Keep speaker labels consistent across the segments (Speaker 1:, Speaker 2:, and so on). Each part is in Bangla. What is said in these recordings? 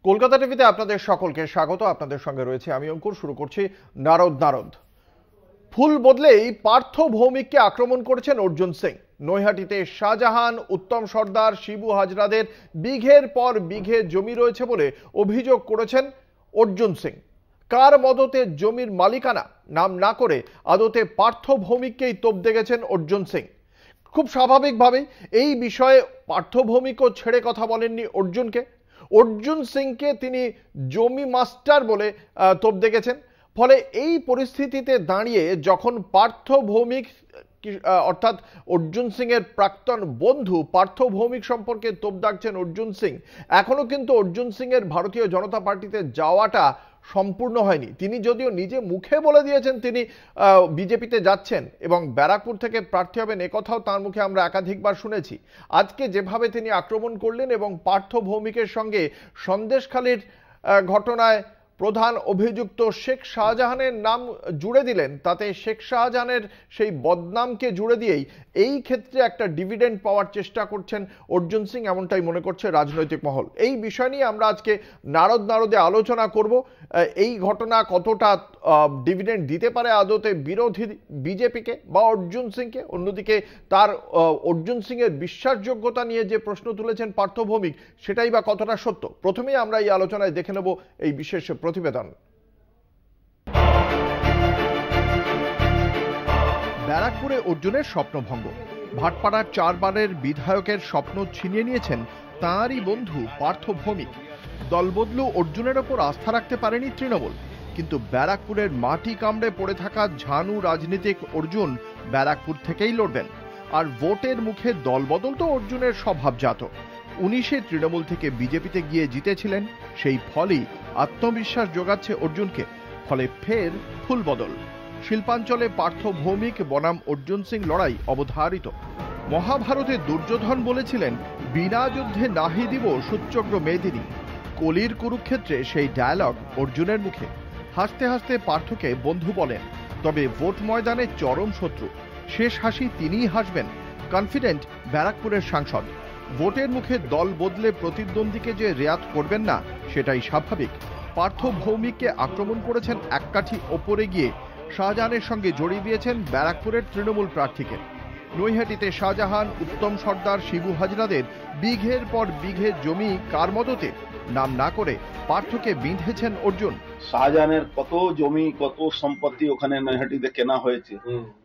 Speaker 1: কলকাতা টিভিতে আপনাদের সকলকে স্বাগত। আপনাদের সঙ্গে রয়েছে আমি অঙ্কুর। শুরু করছি নারদ। ফুল বদলেই পার্থ ভৌমিককে আক্রমণ করেছেন অর্জুন সিং। নৈহাটিতে শাহজাহান, উত্তম সর্দার, শিবু হাজরাদের বিঘের পর বিঘে জমি রয়েছে বলে অভিযোগ করেছেন অর্জুন সিং। কার মদতে জমির মালিকানা নাম না করে আদতে পার্থ ভৌমিককেই তোপ দেখেছেন অর্জুন সিং। খুব স্বাভাবিকভাবেই এই বিষয়ে পার্থ ভৌমিকও ছেড়ে কথা বলেননি অর্জুন সিংকে তিনি জমি মাস্টার বলে তোপ দেখেছেন। ফলে এই পরিস্থিতিতে দাঁড়িয়ে যখন পার্থ ভৌমিক অর্থাৎ অর্জুন সিং এর প্রাক্তন বন্ধু পার্থ ভৌমিক সম্পর্কে তোপ দাগছেন অর্জুন সিং, এখনো কিন্তু অর্জুন সিং এর ভারতীয় জনতা পার্টিতে যাওয়াটা সম্পূর্ণ হয়নি। তিনি যদিও নিজে মুখে বলে দিয়েছেন তিনি বিজেপিতে যাচ্ছেন এবং ব্যারাকপুর থেকে প্রার্থী হবেন, একথাও তার মুখে আমরা একাধিকবার শুনেছি। আজকে যেভাবে তিনি আক্রমণ করলেন এবং পার্থ ভৌমিকের সঙ্গে সন্দেশখালীর ঘটনায় প্রধান অভিযুক্ত শেখ শাহজাহানের নাম জুড়ে দিলেন, তাতে শেখ শাহজাহানের সেই বদনামকে জুড়ে দিয়েই এই ক্ষেত্রে একটা ডিভিডেন্ড পাওয়ার চেষ্টা করছেন অর্জুন সিং, এমনটাই মনে করছে রাজনৈতিক মহল। এই বিষয় নিয়ে আমরা আজকে নারদে আলোচনা করব। এই ঘটনা কতটা ডিভিডেন্ড দিতে পারে আদতে বিরোধী বিজেপিকে বা অর্জুন সিংকে, অন্যদিকে তার অর্জুন সিং এর বিশ্বাসযোগ্যতা নিয়ে যে প্রশ্ন তুলেছেন পার্থ ভৌমিক, সেটাই বা কতটা সত্য। প্রথমেই আমরা এই আলোচনায় দেখে নেব এই বিশেষ প্রতিবেদন। ব্যারাকপুরে অর্জুনের স্বপ্নভঙ্গ, ভাটপাড়ার 4 বারের বিধায়কের স্বপ্ন ছিনিয়ে নিয়েছেন তাঁরই বন্ধু পার্থ ভৌমিক। দলবদলু অর্জুনের ওপর আস্থা রাখতে পারেনি তৃণমূল, কিন্তু ব্যারাকপুরের মাটি কামড়ে পড়ে থাকা ঝানু রাজনীতিক অর্জুন ব্যারাকপুর থেকেই লড়বেন। আর ভোটের মুখে দলবদল তো অর্জুনের স্বভাবজাত। 19-এ তৃণমূল থেকে বিজেপিতে গিয়ে জিতেছিলেন, সেই ফলই আত্মবিশ্বাস যোগাচ্ছে অর্জুনকে। ফলে ফের ফুল বদল। শিল্পাঞ্চলে পার্থ ভৌমিক বনাম অর্জুন সিং লড়াই অবধারিত। মহাভারতে দুর্যোধন বলেছিলেন, বিনা যুদ্ধে নাহি দিব সূচ্যগ্র মেদিনী। কলির কুরুক্ষেত্রে সেই ডায়ালগ অর্জুনের মুখে। হাসতে হাসতে পার্থকে বন্ধু বলেন, তবে ভোট ময়দানে চরম শত্রু। শেষ হাসি তিনিই হাসবেন, কনফিডেন্ট ব্যারাকপুরের সাংসদ। ভোটের মুখে দল বদলে প্রতিদ্বন্দ্বীকে যে রেয়াত করবেন না, সেটাই স্বাভাবিক। পার্থ ভৌমিককে আক্রমণ করেছেন এক কাঠি ওপরে গিয়ে। শাহজাহানের সঙ্গে জড়িয়ে দিয়েছেন ব্যারাকপুরের তৃণমূল প্রার্থীকে। নৈহাটিতে শাহজাহান, উত্তম সর্দার, শিবু হাজরাদের বিঘের পর বিঘে জমি কার মদতে নাম না করে পার্থকে বিঁধেছেন অর্জুন।
Speaker 2: শাহজাহানের কত জমি, কত সম্পত্তি ওখানে নৈহাটিতে কেনা হয়েছে।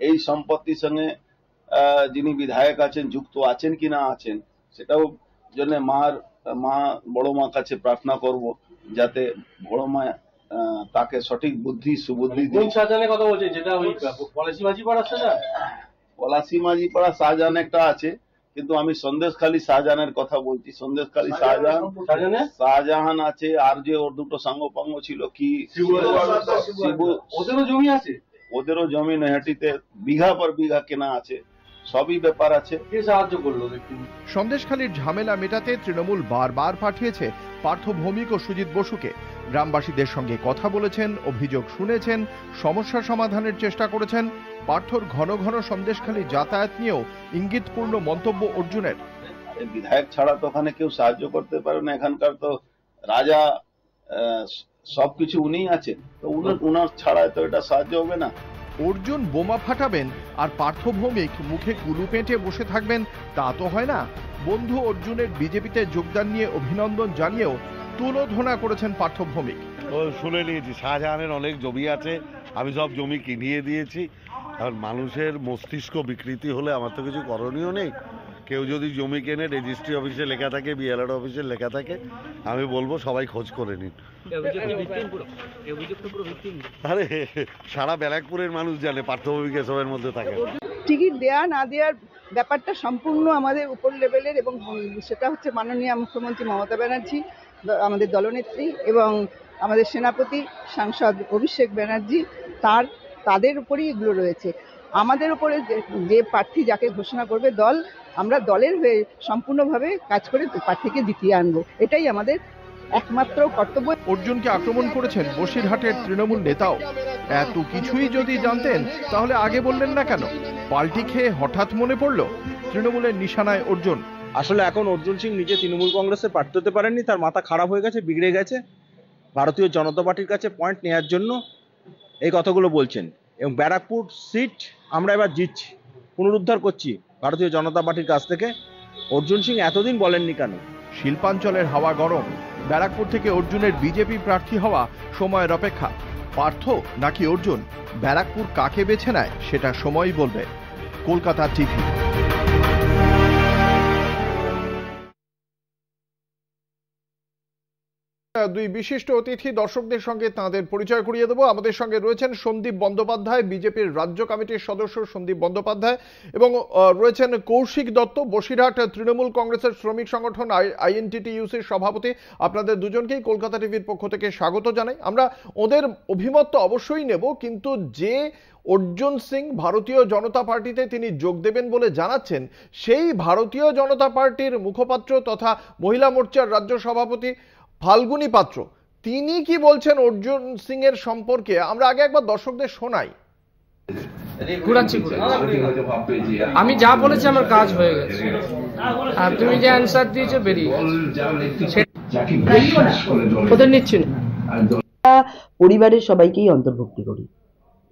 Speaker 2: এই সম্পত্তির সঙ্গে যিনি বিধায়ক আছেন যুক্ত আছেন কি না আছেন, সেটাও জন্য বড় মা কাছে প্রার্থনা করব, যাতে বড় মা তাকে সঠিক বুদ্ধি সুবুদ্ধি
Speaker 3: কোন শাহজাহানের কথা বলছেন? যেটা ওই পলাশী মাঝিপাড়া শাহজাহান?
Speaker 2: পলাশী মাঝিপাড়া শাহজাহান একটা আছে, কিন্তু আমি সন্দেশখালী শাহজাহানের কথা বলছি। সন্দেশখালী শাহজাহান আছে, আর যে ওর দুটো সাঙ্গপাঙ্গ ছিল কি শিবু,
Speaker 3: ওদেরও জমি আছে।
Speaker 2: ওদেরও জমি নৈহাটিতে বিঘা পর বিঘা কেনা আছে, সবই ব্যাপার আছে।
Speaker 3: কে সাহায্য করলো?
Speaker 1: সন্দেশখালীর ঝামেলা মেটাতে তৃণমূল বারবার পাঠিয়েছে পার্থ ভৌমিক ও সুজিত বসুকে। গ্রামবাসীদের সঙ্গে কথা বলেছেন, অভিযোগ শুনেছেন, সমস্যা সমাধানের চেষ্টা করেছেন। পার্থর ঘন ঘন সন্দেশখালী যাতায়াত নিয়েও ইঙ্গিতপূর্ণ মন্তব্য অর্জুনের।
Speaker 2: বিধায়ক ছাড়া তো ওখানে কেউ সাহায্য করতে পারে না, এখানকার তো রাজা, সবকিছু উনিই আছেন, তো উনার ছাড়া তো এটা সাহায্য হবে না।
Speaker 1: অর্জুন বোমা ফাটাবেন আর পার্থ ভৌমিক মুখে কুলু পেঁটে বসে থাকবেন, তা তো হয় না। বন্ধু অর্জুনের বিজেপিতে যোগদান নিয়ে অভিনন্দন জানিয়েও তুলোধনা করেছেন পার্থ ভৌমিক।
Speaker 4: শুনে নিয়েছি শাহজাহানের অনেক জমি আছে, আমি সব জমি কিনিয়ে দিয়েছি। আর মানুষের মস্তিষ্ক বিকৃতি হলে আমার তো কিছু করণীয় নেই। কেউ যদি জমি কেনে, রেজিস্ট্রি অফিসে লেখা থাকে, বিএলআর অফিসে লেখা থাকে, আমি বলবো সবাই খোঁজ করে নিন। আরে সারা ব্যারাকপুরের মানুষ জানে পার্থ ভৌমিক এসবের মধ্যে থাকে।
Speaker 5: টিকিট দেয়া না দেওয়ার ব্যাপারটা সম্পূর্ণ আমাদের উপর লেভেলের, এবং সেটা হচ্ছে মাননীয় মুখ্যমন্ত্রী মমতা ব্যানার্জি, আমাদের দলনেত্রী এবং আমাদের সেনাপতি সাংসদ অভিষেক ব্যানার্জি, তাদের উপরেই এগুলো রয়েছে। আমাদের উপরে যে প্রার্থী যাকে ঘোষণা করবে দল, আমরা দলের হয়ে সম্পূর্ণভাবে কাজ করে প্রার্থীকে জিতিয়ে আনবো, এটাই আমাদের একমাত্র কর্তব্য।
Speaker 1: অর্জুনকে আক্রমণ করেছেন বসিরহাটের তৃণমূল নেতাও। এত কিছুই যদি জানতেন তাহলে আগে বললেন না কেন? পাল্টি খেয়ে হঠাৎ মনে পড়ল তৃণমূলের নিশানায় অর্জুন।
Speaker 6: আসলে এখন অর্জুন সিং নিজে তৃণমূল কংগ্রেসে প্রার্থী হতে পারেননি, তার মাথা খারাপ হয়ে গেছে, বিগড়ে গেছে, ভারতীয় জনতা পার্টির কাছে পয়েন্ট নেওয়ার জন্য এই কথাগুলো বলছেন। এবং ব্যারাকপুর সিট আমরা এবার জিতছি, পুনরুদ্ধার করছি ভারতীয় জনতা পার্টির কাছ থেকে। অর্জুন সিং এতদিন বলেননি কেন?
Speaker 1: শিল্পাঞ্চলের হাওয়া গরম, ব্যারাকপুর থেকে অর্জুনের বিজেপি প্রার্থী হওয়া সময়ের অপেক্ষা। পার্থ নাকি অর্জুন, ব্যারাকপুর কাকে বেছে নেয় সেটা সময়ই বলবে। কলকাতা টিভি। দুই বিশিষ্ট অতিথি দর্শকদের সঙ্গে তাঁদের পরিচয় করিয়ে দেবো। আমাদের সঙ্গে রয়েছেন সন্দীপ বন্দ্যোপাধ্যায়, বিজেপির রাজ্য কমিটির সদস্য সন্দীপ বন্দ্যোপাধ্যায়, এবং রয়েছেন কৌশিক দত্ত, বসিরহাট তৃণমূল কংগ্রেসের শ্রমিক সংগঠন আইএনটিটিইউসির সভাপতি। আপনাদের দুজনকেই কলকাতা টিভির পক্ষ থেকে স্বাগত জানাই। আমরা ওদের অভিমত তো অবশ্যই নেব, কিন্তু যে অর্জুন সিং ভারতীয় জনতা পার্টিতে তিনি যোগ দেবেন বলে জানাচ্ছেন, সেই ভারতীয় জনতা পার্টির মুখপাত্র তথা মহিলা মোর্চার রাজ্য সভাপতি ফাল্গুনী পাত্র, তিনি কি বলছেন অর্জুন সিং এর সম্পর্কে, আমরা আগে একবার দর্শকদের শোনাই।
Speaker 7: আমি যা বলেছি আমার কাজ হয়ে গেছে, আর তুমি যে অ্যান্সার দিয়েছো বেরিয়ে ওদের নিচ্ছি না।
Speaker 8: পরিবারের সবাইকেই অন্তর্ভুক্তি করি,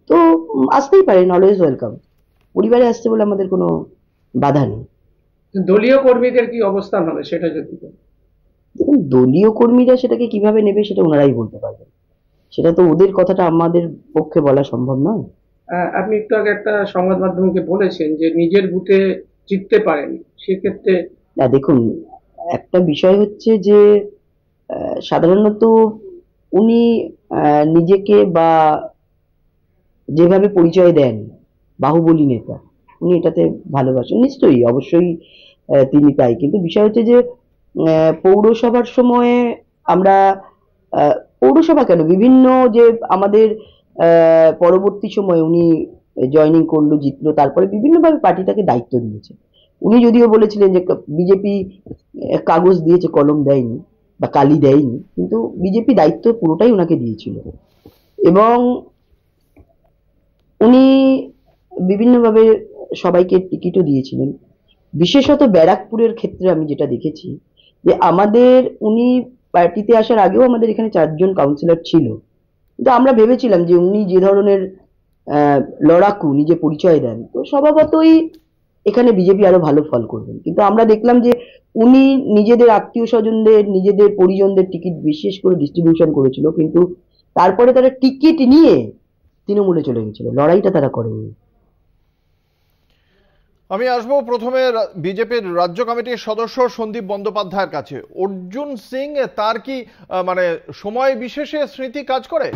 Speaker 8: তো আসতেই পারেন, অলওয়েজ ওয়েলকাম। পরিবারে আসতে বলে আমাদের কোনো বাধা নেই।
Speaker 7: দলীয় কর্মীদের কি অবস্থান হবে সেটা যদি
Speaker 8: দেখুন, দলীয় কর্মীরা সেটাকে কিভাবে নেবে সেটা ওনারাই বলতে পারবেন, সেটা তো ওদের কথাটা আমাদের পক্ষে বলা সম্ভব নয়।
Speaker 7: আপনি একটু আগে একটা সংবাদ মাধ্যমকে বলেছেন যে নিজের বুথে জিততে পারেন, সেক্ষেত্রে
Speaker 8: না, দেখুন, একটা বিষয় হচ্ছে যে সাধারণত উনি নিজেকে বা যেভাবে পরিচয় দেন বাহুবলী নেতা, উনি এটাতে ভালোবাসেন, নিশ্চয়ই অবশ্যই তিনি তাই। কিন্তু বিষয় হচ্ছে যে পৌরসভার সময়ে আমরা, পৌরসভা কেন, বিভিন্ন যে আমাদের পরবর্তী সময়ে উনি জয়েনিং করলো, জিতলো, তারপরে বিভিন্নভাবে পার্টি তাকে দায়িত্ব দিয়েছে। উনি যদিও বলেছিলেন যে বিজেপি কাগজ দিয়েছে, কলম দেয়নি বা কালি দেয়নি, কিন্তু বিজেপি দায়িত্ব পুরোটাই ওনাকে দিয়েছিল। এবং উনি বিভিন্নভাবে সবাইকে টিকিটও দিয়েছিলেন। বিশেষত ব্যারাকপুরের ক্ষেত্রে আমি যেটা দেখেছি যে আমাদের, উনি পার্টিতে আসার আগেও আমাদের এখানে 4 জন কাউন্সিলর ছিল, কিন্তু আমরা ভেবেছিলাম যে উনি যে ধরনের লড়াকু নিজে পরিচয় দেন, তো স্বভাবতই এখানে বিজেপি আরো ভালো ফল করবেন। কিন্তু আমরা দেখলাম যে উনি নিজেদের আত্মীয় স্বজনদের, নিজেদের পরিজনদের টিকিট বিশেষ করে ডিস্ট্রিবিউশন করেছিল, কিন্তু তারপরে তারা টিকিট নিয়ে তৃণমূলে চলে গেছিল, লড়াইটা তারা করেনি।
Speaker 1: আমি আসবো প্রথমে বিজেপির রাজ্য কমিটির সদস্য সন্দীপ বন্দ্যোপাধ্যায়ের কাছে। অর্জুন সিং, তার কি মানে সময় বিশেষে স্মৃতি কাজ করে?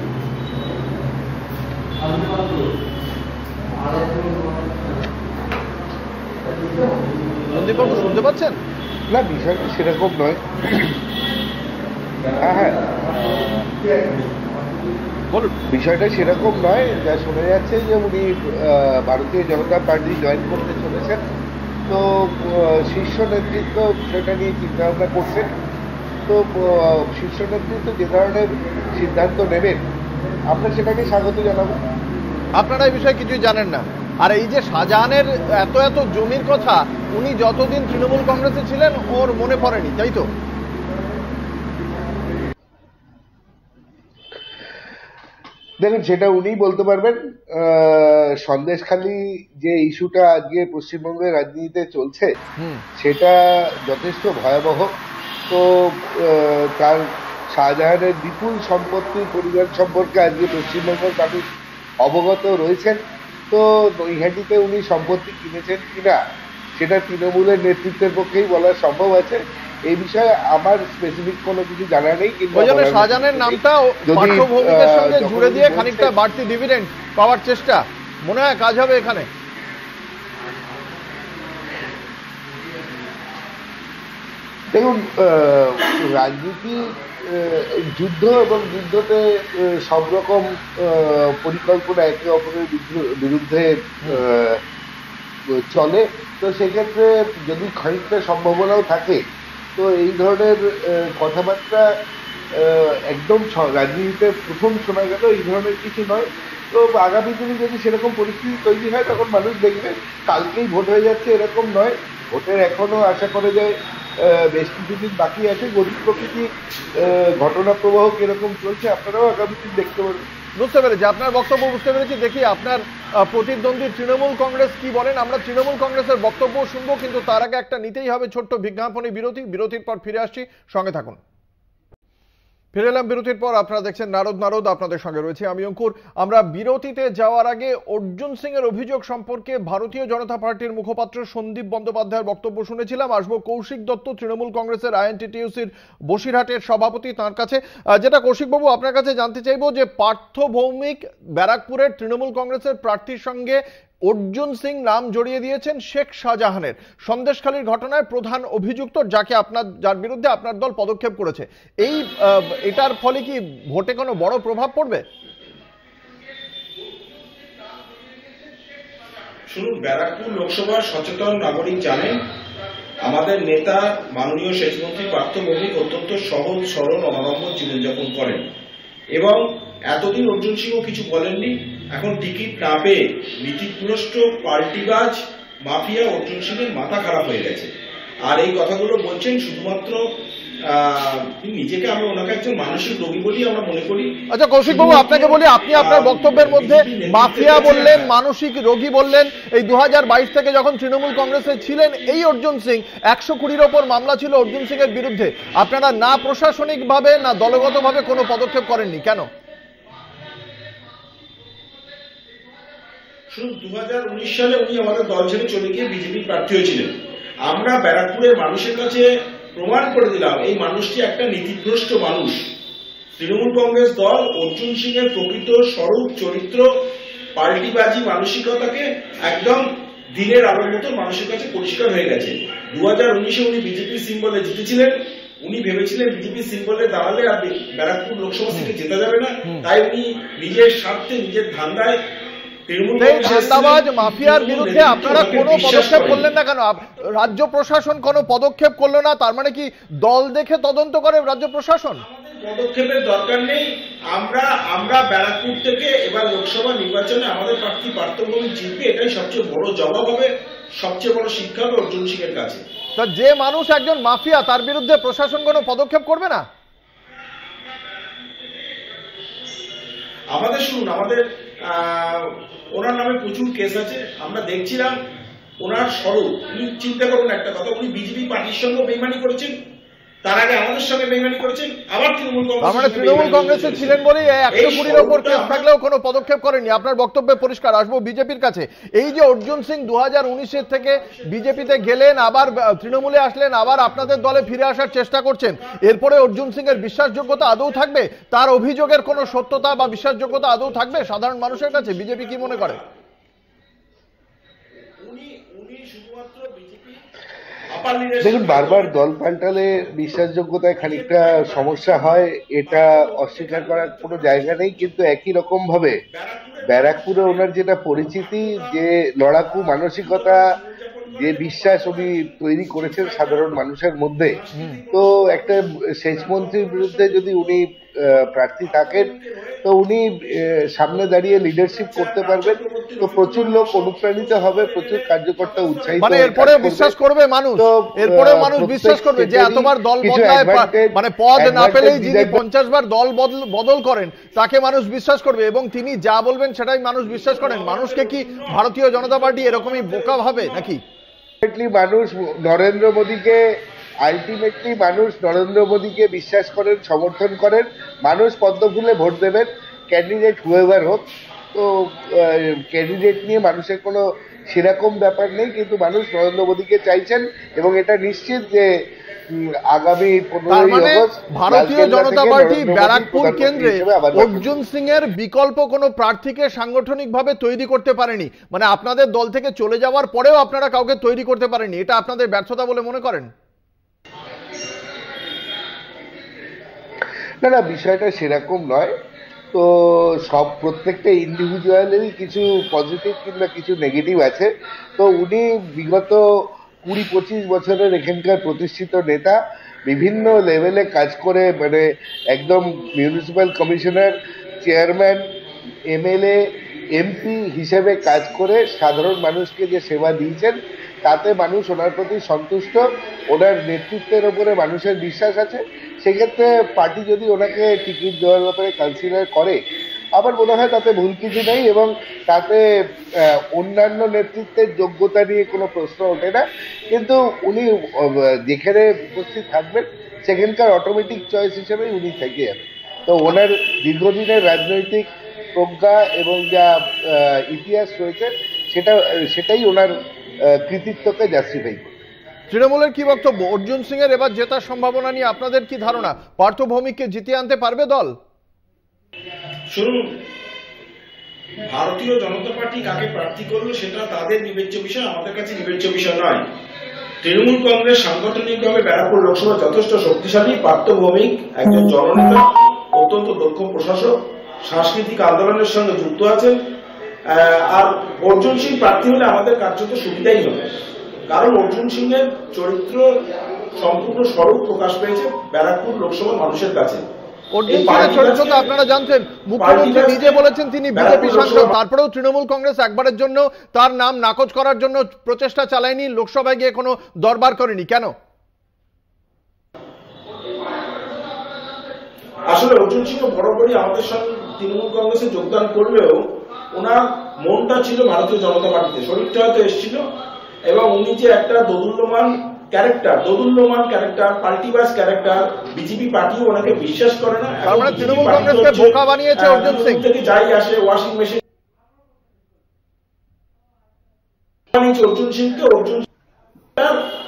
Speaker 1: সন্দীপ বাবু শুনতে পাচ্ছেন?
Speaker 9: না, বিষয়টা সেরকম নয়। হ্যাঁ,
Speaker 1: বলুন।
Speaker 9: বিষয়টা সেরকম নয়। যা শোনা যাচ্ছে যে উনি ভারতীয় জনতা পার্টি জয়েন করতে চলেছেন, তো শীর্ষ নেতৃত্ব সেটা নিয়ে চিন্তা ভাবনা করছেন। তো শীর্ষ নেতৃত্ব যে ধরনের সিদ্ধান্ত নেবেন আমরা সেটাকে স্বাগত জানাবো।
Speaker 1: আপনারা এই বিষয়ে কিছুই জানেন না। আর এই যে শাহজাহানের এত এত জমির কথা, উনি যতদিন তৃণমূল কংগ্রেসে ছিলেন ওর মনে পড়েনি, তাই তো?
Speaker 9: দেখুন, সেটা উনিই বলতে পারবেন। সন্দেশখালী যে ইস্যুটা আজকে পশ্চিমবঙ্গের রাজনীতিতে চলছে সেটা যথেষ্ট ভয়াবহ। তো তার শাহজাহানের বিপুল সম্পত্তির পরিমাণ সম্পর্কে আজকে পশ্চিমবঙ্গের মানুষ অবগত রয়েছেন। তো নৈহাটিতে উনি সম্পত্তি কিনেছেন কিনা সেটা তৃণমূলের নেতৃত্বের পক্ষেই বলা সম্ভব আছে। এই বিষয়ে আমার স্পেসিফিক কোনো কিছু জানা নেই, কিন্তু
Speaker 1: শাহজাহানের নামটা পার্শ্বভূমির সঙ্গে জুড়ে দিয়ে খানিকটা বাড়তি ডিভিডেন্ড পাওয়ার চেষ্টা মনে হয় কাজ হবে এখানে।
Speaker 9: দেখুন, রাজনীতি যুদ্ধ এবং যুদ্ধতে সব রকম পরিকল্পনা একে অপরের বিরুদ্ধে চলে। তো সেক্ষেত্রে যদি খানিকটা সম্ভাবনাও থাকে, তো এই ধরনের কথাবার্তা একদম রাজনীতিতে প্রথম শোনা গেল, এই ধরনের কিছু নয়। তো আগামী দিনে যদি সেরকম পরিস্থিতি তৈরি হয় তখন মানুষ দেখবে। কালকেই ভোট হয়ে যাচ্ছে এরকম নয়, ভোটের এখনো আশা করা যায় বেশ কিছুদিন বাকি আছে। গরিব প্রকৃতি ঘটনা প্রবাহ কিরকম চলছে আপনারাও আগামী দিন দেখতে পাবেন।
Speaker 1: বুঝতে পেরেছি আপনার বক্তব্য, বুঝতে পেরেছি। দেখি আপনার প্রতিদ্বন্দ্বী তৃণমূল কংগ্রেস কি বলেন। আমরা তৃণমূল কংগ্রেসের বক্তব্য শুনবো, কিন্তু তার আগে একটা নিতেই হবে ছোট্ট বিজ্ঞাপনী বিরতি। বিরতির পর ফিরে আসছি, সঙ্গে থাকুন। ফিরে এলাম বিরতির পর। আপনারা দেখছেন নারদ। আপনাদের সঙ্গে রয়েছে আমি অঙ্কুর। আমরা বিরতিতে যাওয়ার আগে অর্জুন সিং এর অভিযোগ সম্পর্কে ভারতীয় জনতা পার্টির মুখপাত্র সন্দীপ বন্দ্যোপাধ্যায়ের বক্তব্য শুনেছিলাম। আসবো কৌশিক দত্ত, তৃণমূল কংগ্রেসের আইএনটিটিইউসির বসিরহাটের সভাপতি, তার কাছে। যেটা কৌশিকবাবু আপনার কাছে জানতে চাইবো যে পার্থ ভৌমিক ব্যারাকপুরের তৃণমূল কংগ্রেসের প্রার্থীর সঙ্গে অর্জুন সিং নাম জড়িয়ে দিয়েছেন শেখ শাহজাহানের। সন্দেশখালীর ঘটনায় প্রধান অভিযুক্ত, যার বিরুদ্ধে আপনার দল পদক্ষেপ করেছে। এটার ফলে কি ভোটে কোনো বড় প্রভাব পড়বে?
Speaker 6: শুনুন, ব্যারাকপুর লোকসভার সচেতন নাগরিক জানেন আমাদের নেতা মাননীয় সেচমন্ত্রী পার্থ ভৌমিক অত্যন্ত সহজ সরল অনাড়ম্বর জীবনযাপন করেন এবং এতদিন অর্জুন সিংও কিছু বলেননি। এখন টিকিট না পেয়ে নীতিভ্রষ্ট পাল্টিবাজ মাফিয়া অর্জুন সিং এর মাথা খারাপ হয়ে গেছে। আর এই কথাগুলো বলছেন শুধুমাত্র নিজেকে, আমরা ওনাকে একজন মানসিক রোগী বলি আমরা মনে করি।
Speaker 1: আচ্ছা কৌশিক বাবু, আপনাকে বলি, আপনি আপনার বক্তব্যের মধ্যে মাফিয়া বললেন, মানসিক রোগী বললেন। এই 2022 থেকে যখন তৃণমূল কংগ্রেসে ছিলেন এই অর্জুন সিং, 120-র ওপর মামলা ছিল অর্জুন সিং এর বিরুদ্ধে। আপনারা না প্রশাসনিকভাবে না দলগতভাবে কোনো পদক্ষেপ করেননি, কেন?
Speaker 6: শুনুন, 2019 সালে উনি আমাদের দল ছেড়ে চলে গিয়ে বিজেপি প্রার্থী হয়েছিলেন। আমরা ব্যারাকপুরের মানুষের কাছে প্রমাণ করে দিলাম এই মানুষটি একটা নীতিভ্রষ্ট মানুষ। তৃণমূল কংগ্রেস দল অর্জুন সিং এর প্রকৃত স্বরূপ, চরিত্র, পাল্টিবাজি মানসিকতাকে একদম দিনের আলোর মতো মানুষের কাছে পরিষ্কার হয়ে গেছে। 2019-এ উনি বিজেপির সিম্বলে জিতেছিলেন। উনি ভেবেছিলেন বিজেপির সিম্বলে দাঁড়ালে আর ব্যারাকপুর লোকসভা থেকে জেতা যাবে না, তাই উনি নিজের স্বার্থে, নিজের ধান্দায়
Speaker 1: মাফিয়ার বিরুদ্ধে আপনারা কোনো পদক্ষেপ করলেন না কেন? রাজ্য প্রশাসন কোনো পদক্ষেপ করলো না, তার মানে কি দল দেখে তদন্ত করে রাজ্য প্রশাসন?
Speaker 6: পদক্ষেপের দরকার নেই। আমরা ব্যারাকপুর থেকে এবার লোকসভা নির্বাচনে আমাদের প্রার্থী পার্থ ভৌমিক জিতবে, এটাই সবচেয়ে বড় জবাব হবে, সবচেয়ে বড় শিক্ষা হবে অর্জুন সিং এর কাছে।
Speaker 1: তা যে মানুষ একজন মাফিয়া, তার বিরুদ্ধে প্রশাসন কোনো পদক্ষেপ করবে না?
Speaker 6: আমাদের শুনুন, আমাদের ওনার নামে প্রচুর কেস আছে। আমরা দেখছিলাম ওনার স্বরূপ। উনি চিন্তা করুন একটা কথা, উনি বিজেপি পার্টির সঙ্গে বেইমানি করেছেন, তার আগে আমাদের সঙ্গে বেইমানি করেছেন, আবার তৃণমূল
Speaker 1: কংগ্রেসে ছিলেন বলেই 120-র ওপর কেস থাকলেও কোনো পদক্ষেপ করেননি। আপনার বক্তব্যে পরিষ্কার। আসবো বিজেপির কাছে। এই যে অর্জুন সিং 2019-এর থেকে বিজেপিতে গেলেন, আবার তৃণমূলে আসলেন, আবার আপনাদের দলে ফিরে আসার চেষ্টা করছেন, এরপরে অর্জুন সিং এর বিশ্বাসযোগ্যতা আদৌ থাকবে? তার অভিযোগের কোনো সত্যতা বা বিশ্বাসযোগ্যতা আদৌ থাকবে সাধারণ মানুষের কাছে? বিজেপি কি মনে করে?
Speaker 9: দেখুন, বারবার দল পাল্টালে বিশ্বাসযোগ্যতায় খানিকটা সমস্যা হয়, এটা অস্বীকার করার কোনো জায়গা নেই। কিন্তু একই রকম ভাবে ব্যারাকপুরে ওনার যেটা পরিচিতি, যে লড়াকু মানসিকতা, যে বিশ্বাস উনি তৈরি করেছেন সাধারণ মানুষের মধ্যে, তো একটা সেচমন্ত্রীর বিরুদ্ধে যদি উনি প্রার্থী থাকেন তো উনি সামনে দাঁড়িয়ে লিডারশিপ করতে পারবেন। তো প্রচুর লোক অনুপ্রাণিত হবে, প্রচুর কার্যকর্তা উৎসাহিত,
Speaker 1: মানে এরপরে বিশ্বাস করবে মানুষ, এরপরে মানুষ বিশ্বাস করবে যে এতবার দল বদলায়, মানে পদ না পেলেই যিনি 50 বার দল বদল করেন তাকে মানুষ বিশ্বাস করবে, এবং তিনি যা বলবেন সেটাই মানুষ বিশ্বাস করেন। মানুষকে কি ভারতীয় জনতা পার্টি এরকমই বোকা ভাবে নাকি?
Speaker 9: মানুষ নরেন্দ্র মোদীকে, আলটিমেটলি মানুষ নরেন্দ্র মোদীকে বিশ্বাস করেন, সমর্থন করেন। মানুষ পদ্ম ফুলে ভোট দেবেন, ক্যান্ডিডেট হুয়েভার হোক। তো ক্যান্ডিডেট নিয়ে মানুষের কোনো সেরকম ব্যাপার নেই, কিন্তু মানুষ নরেন্দ্র মোদীকে চাইছেন এবং এটা নিশ্চিত যে আগামী 15ই আগস্ট
Speaker 1: ভারতীয় জনতা পার্টি ব্যারাকপুর কেন্দ্রে অর্জুন সিং এর বিকল্প কোনো প্রার্থীকে সাংগঠনিকভাবে তৈরি করতে পারেনি। মানে আপনাদের দল থেকে চলে যাওয়ার পরেও আপনারা কাউকে তৈরি করতে পারেনি, এটা আপনাদের ব্যর্থতা বলে মনে করেন?
Speaker 9: না, বিষয়টা সেরকম নয়। তো প্রত্যেকটা ইন্ডিভিজুয়ালেরই কিছু পজিটিভ কিংবা কিছু নেগেটিভ আছে। তো উনি বিগত 20-25 বছরের এখানকার প্রতিষ্ঠিত নেতা, বিভিন্ন লেভেলে কাজ করে, মানে একদম municipal commissioner, chairman, MLA, MP হিসেবে কাজ করে সাধারণ মানুষকে যে সেবা দিয়েছেন তাতে মানুষ ওনার প্রতি সন্তুষ্ট, ওনার নেতৃত্বের ওপরে মানুষের বিশ্বাস আছে। সেক্ষেত্রে পার্টি যদি ওনাকে টিকিট দেওয়ার ব্যাপারে কনসিডার করে, আমার মনে হয় তাতে ভুল কিছু নেই, এবং তাতে অন্যান্য নেতৃত্বের যোগ্যতা নিয়ে কোনো প্রশ্ন ওঠে না। কিন্তু উনি যেখানে উপস্থিত থাকবেন সেখানকার অটোমেটিক চয়েস হিসেবে উনি থেকে যাবেন। তো ওনার দীর্ঘদিনের রাজনৈতিক প্রজ্ঞা এবং যা ইতিহাস রয়েছে সেটাই ওনার কৃতিত্বকে জাস্টিফাই করে।
Speaker 1: তৃণমূলের কি বক্তব্য? অর্জুন সিং এর এবার জেতার সম্ভাবনা নিয়ে আপনাদের কি ধারণা? পার্থ ভৌমিককে জিতিয়ে আনতে পারবে দল?
Speaker 10: শুনুন, ভারতীয় জনতা পার্টি কাকে প্রার্থী করলো সেটা তাদের বিবেচ্য বিষয়, আমাদের কাছে বিবেচ্য বিষয় নয়। তৃণমূল কংগ্রেস সাংগঠনিকভাবে ব্যারাকপুর লোকসভা যথেষ্ট শক্তিশালী। পার্থ ভৌমিক একজন জননেতা, অত্যন্ত দক্ষ প্রশাসক, সাংস্কৃতিক আন্দোলনের সঙ্গে যুক্ত আছেন। আর অর্জুন সিং প্রার্থী হলে আমাদের কার্যত সুবিধাই হবে, কারণ অর্জুন সিং এর চরিত্র সম্পূর্ণ স্বরূপ প্রকাশ পেয়েছে ব্যারাকপুর লোকসভার মানুষের কাছে।
Speaker 1: অর্জুন সিংয়ের চরিত্র তো আপনারা জানতেন, মুখ্যমন্ত্রী নিজে বলেছেন তিনি বিজেপি সাংসদ, তারপরেও তৃণমূল কংগ্রেস একবারের জন্য তার নাম নাকচ করার জন্য প্রচেষ্টা চালায়নি, লোকসভায় গিয়ে কোনো দরবার করেনি, কেন?
Speaker 10: আসলে অর্জুন সিং বরাবরই আমাদের সঙ্গে তৃণমূল কংগ্রেসে যোগদান করলেও ওনার মনটা ছিল ভারতীয় জনতা পার্টিতে, শরীরটা হয়তো এসেছিল। এবং উনি যে একটা দোদুল্যমান ক্যারেক্টার, পাল্টিবাজ ক্যারেক্টার, বিজেপি পার্টিও ওনাকে বিশ্বাস করে না।
Speaker 1: তৃণমূল কংগ্রেসকে বোকা বানিয়েছে অর্জুন সিং।
Speaker 10: থেকে যাই আসে ওয়াশিং মেশিন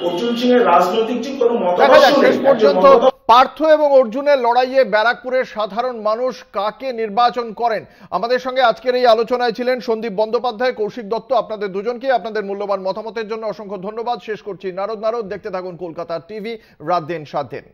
Speaker 10: অর্জুন সিং এর রাজনৈতিক যে কোনো মতাদর্শ নেই।
Speaker 1: শেষ পর্যন্ত পার্থ এবং অর্জুনের লড়াইয়ে ব্যারাকপুরের সাধারণ মানুষ কাকে নির্বাচন করেন? আমাদের সঙ্গে আজকের এই আলোচনায় ছিলেন সন্দীপ বন্দ্যোপাধ্যায়, কৌশিক দত্ত। আপনাদের দুজনকে আপনাদের মূল্যবান মতামতের জন্য অসংখ্য ধন্যবাদ। শেষ করছি নারদ। দেখতে থাকুন কলকাতা টিভি, রাত দিন 7 দিন।